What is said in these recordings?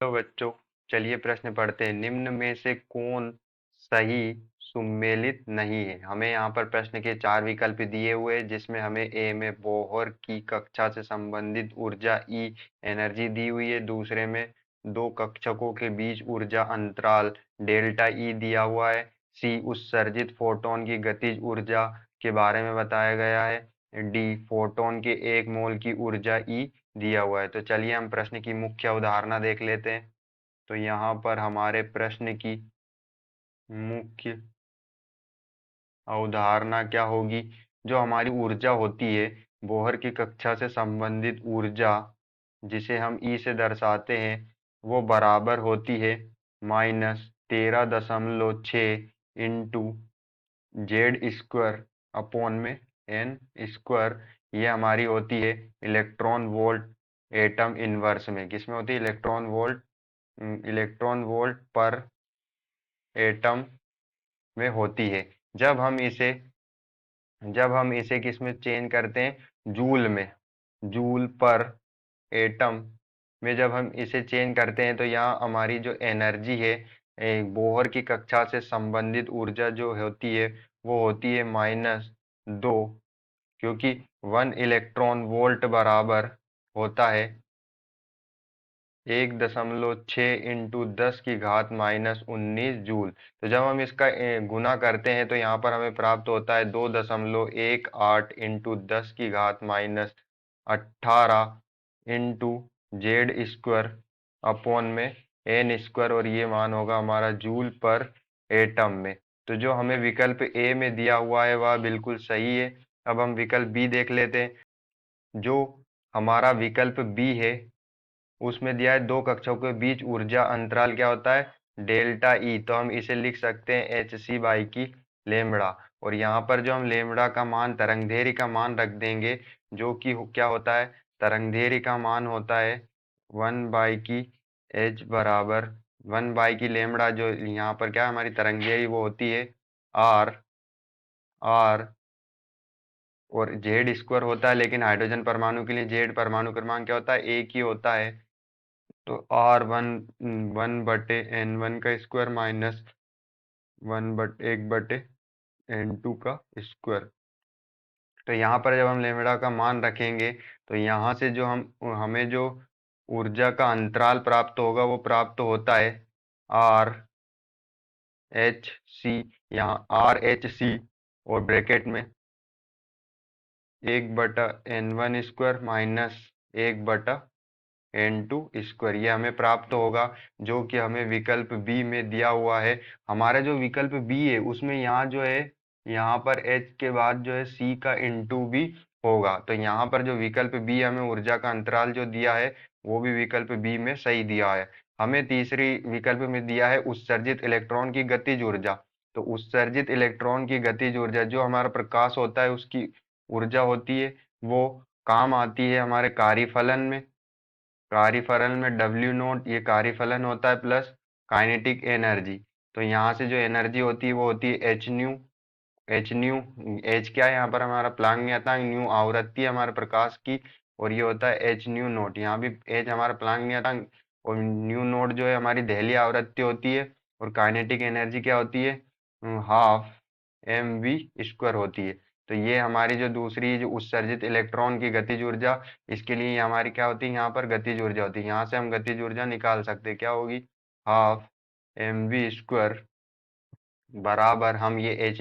तो बच्चों, चलिए प्रश्न पढ़ते हैं। निम्न में से कौन सही सुमेलित नहीं है? हमें यहाँ पर प्रश्न के चार विकल्प दिए हुए हैं, जिसमें हमें ए में बोहर की कक्षा से संबंधित ऊर्जा ई एनर्जी दी हुई है। दूसरे में दो कक्षकों के बीच ऊर्जा अंतराल डेल्टा ई दिया हुआ है। सी उत्सर्जित फोटोन की गतिज ऊर्जा के बारे में बताया गया है। डी फोटोन के एक मोल की ऊर्जा ई दिया हुआ है। तो चलिए हम प्रश्न की मुख्य अवधारणा देख लेते हैं। तो यहाँ पर हमारे प्रश्न की मुख्य अवधारणा क्या होगी? जो हमारी ऊर्जा होती है, बोहर की कक्षा से संबंधित ऊर्जा, जिसे हम ई से दर्शाते हैं, वो बराबर होती है -13.6 इंटू जेड स्क्वायर अपॉन में एन स्क्वायर। ये हमारी होती है इलेक्ट्रॉन वोल्ट एटम इनवर्स में। किसमें होती है? इलेक्ट्रॉन वोल्ट पर एटम में होती है। जब हम इसे जब हम इसे किस में चेंज करते हैं? जूल में। जूल पर एटम में जब हम इसे चेंज करते हैं, तो यहाँ हमारी जो एनर्जी है, बोहर की कक्षा से संबंधित ऊर्जा जो होती है, वो होती है -2। क्योंकि 1 इलेक्ट्रॉन वोल्ट बराबर होता है 1.6 इंटू 10⁻⁻⁹ जूल। तो जब हम इसका गुना करते हैं, तो यहाँ पर हमें प्राप्त होता है 2.18 into 10⁻18 into Z square upon में एन स्क्वायर, और ये मान होगा हमारा जूल पर एटम में। तो जो हमें विकल्प ए में दिया हुआ है वह बिल्कुल सही है। अब हम विकल्प बी देख लेते हैं। जो हमारा विकल्प बी है, उसमें दिया है दो कक्षों के बीच ऊर्जा अंतराल क्या होता है? Delta E. तो हम इसे लिख सकते हैं H C by K lambda. और यहाँ पर जो हम लेमड़ा का मान, तरंगदैर्घ्य का मान रख देंगे, जो कि क्या होता है? तरंगदैर्घ्य का मान होता है 1/की एच बराबर 1/की लेमड़ा। जो यहाँ पर क्या है, हमारी तरंगदैर्घ्य वो होती है आर। आर और जेड स्क्वायर होता है, लेकिन हाइड्रोजन परमाणु के लिए जेड परमाणु क्रमांक क्या होता है? एक ही होता है। तो R1 1/N1 का स्क्वायर माइनस 1/1/N2 का स्क्वायर। तो यहाँ पर जब हम लेमड़ा का मान रखेंगे, तो यहाँ से जो हमें जो ऊर्जा का अंतराल प्राप्त होगा, वो प्राप्त होता है आर एच सी। यहाँ RHC और ब्रैकेट में 1/N1 square minus 1/N2 square, ये हमें प्राप्त होगा, जो कि हमें विकल्प बी में दिया हुआ है। हमारा जो विकल्प बी है, उसमें यहाँ जो है, यहाँ पर एच के बाद जो है सी का इंटू भी होगा। तो यहाँ पर जो विकल्प बी हमें ऊर्जा का अंतराल जो दिया है, वो भी विकल्प बी में सही दिया है। हमें तीसरी विकल्प में दिया है उत्सर्जित इलेक्ट्रॉन की गतिज ऊर्जा। तो उत्सर्जित इलेक्ट्रॉन की गतिज ऊर्जा, जो हमारा प्रकाश होता है उसकी ऊर्जा होती है, वो काम आती है हमारे कार्यफलन में। कार्यफलन में डब्ल्यू नोट, ये कार्यफलन होता है, प्लस काइनेटिक एनर्जी। तो यहाँ से जो एनर्जी होती है वो होती है H new. H new, H क्या है यहाँ पर? हमारा प्लांक नियतांक, न्यू आवृत्ति है हमारे प्रकाश की, और ये होता है एच न्यू नोट। यहाँ भी एच हमारा प्लांक नियतांक, और न्यू नोट जो है हमारी दहलीय आवृत्ति होती है। और काइनेटिक एनर्जी क्या होती है? 12 mv² होती है। तो ये हमारी जो दूसरी जो उत्सर्जित इलेक्ट्रॉन की गतिज ऊर्जा, इसके लिए हमारी क्या होती है? यहाँ पर गतिज ऊर्जा होती है। यहाँ से हम गतिज ऊर्जा निकाल सकते हैं, क्या होगी? 12 mv² बराबर, हम ये एच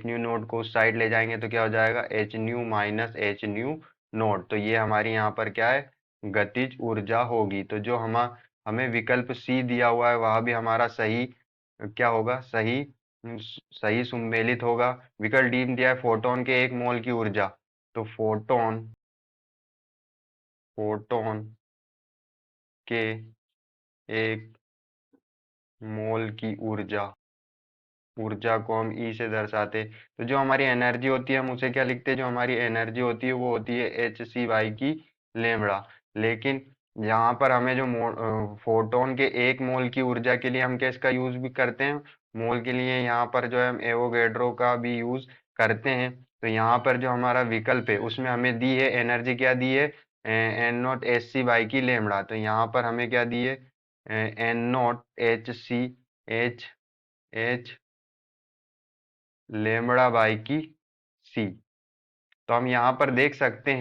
न्यू नोट को उस साइड ले जाएंगे, तो क्या हो जाएगा? H new minus H new note. तो ये हमारी यहाँ पर क्या है? गतिज ऊर्जा होगी। तो जो हमें विकल्प सी दिया हुआ है, वह भी हमारा सही क्या होगा? सही सुमेलित होगा। विकल्प डी में दिया है फोटोन के एक मोल की ऊर्जा। तो फोटोन फोटोन के एक मोल की ऊर्जा को हम ई से दर्शाते। तो जो हमारी एनर्जी होती है, हम उसे क्या लिखते हैं? जो हमारी एनर्जी होती है वो होती है H C by K lambda. लेकिन यहाँ पर हमें जो फोटोन के एक मोल की ऊर्जा के लिए हम क्या इसका यूज भी करते हैं? मोल के लिए यहाँ पर जो है हम एवोगैड्रो का भी यूज करते हैं। तो यहाँ पर जो हमारा विकल्प है, उसमें हमें दी है एनर्जी, क्या दी है? N0 H C by K lambda. तो यहाँ पर हमें क्या दी है? N naught H C H H lambda by K C. तो हम यहाँ पर देख सकते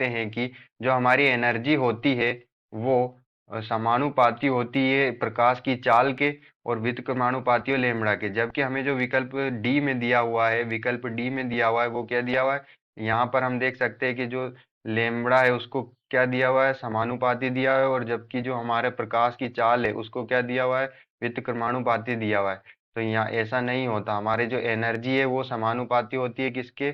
हैं कि जो हमारी एनर्जी होती है वो समानुपाती होती है प्रकाश की चाल के और व्युत्क्रमानुपाती है लेमड़ा के। जबकि हमें जो विकल्प डी में दिया हुआ है वो क्या दिया हुआ है, यहाँ पर हम देख सकते हैं कि जो लेमड़ा है उसको क्या दिया हुआ है, समानुपाती दिया हुआ है, और जबकि जो हमारे प्रकाश की चाल है उसको क्या दिया हुआ है, व्युत्क्रमानुपाती दिया हुआ है। तो यहाँ ऐसा नहीं होता, हमारे जो एनर्जी है वो समानुपाती होती है किसके,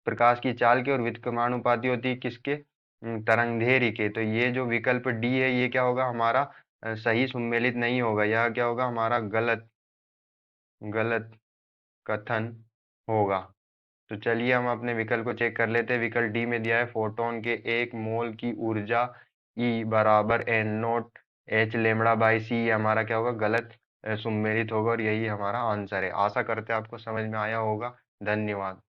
प्रकाश की चाल के, और व्युत्क्रमानुपाती होती है किसके, तरंगदैर्घ्य के। तो ये जो विकल्प डी है ये क्या होगा हमारा, सही सुमेलित नहीं होगा, यह क्या होगा हमारा गलत गलत कथन होगा। तो चलिए हम अपने विकल्प को चेक कर लेते हैं। विकल्प डी में दिया है फोटोन के 1 मोल की ऊर्जा ई बराबर एन नोट एच लेमड़ा बाई सी, ये हमारा क्या होगा, गलत सुमेलित होगा, और यही हमारा आंसर है। आशा करते हैं आपको समझ में आया होगा। धन्यवाद।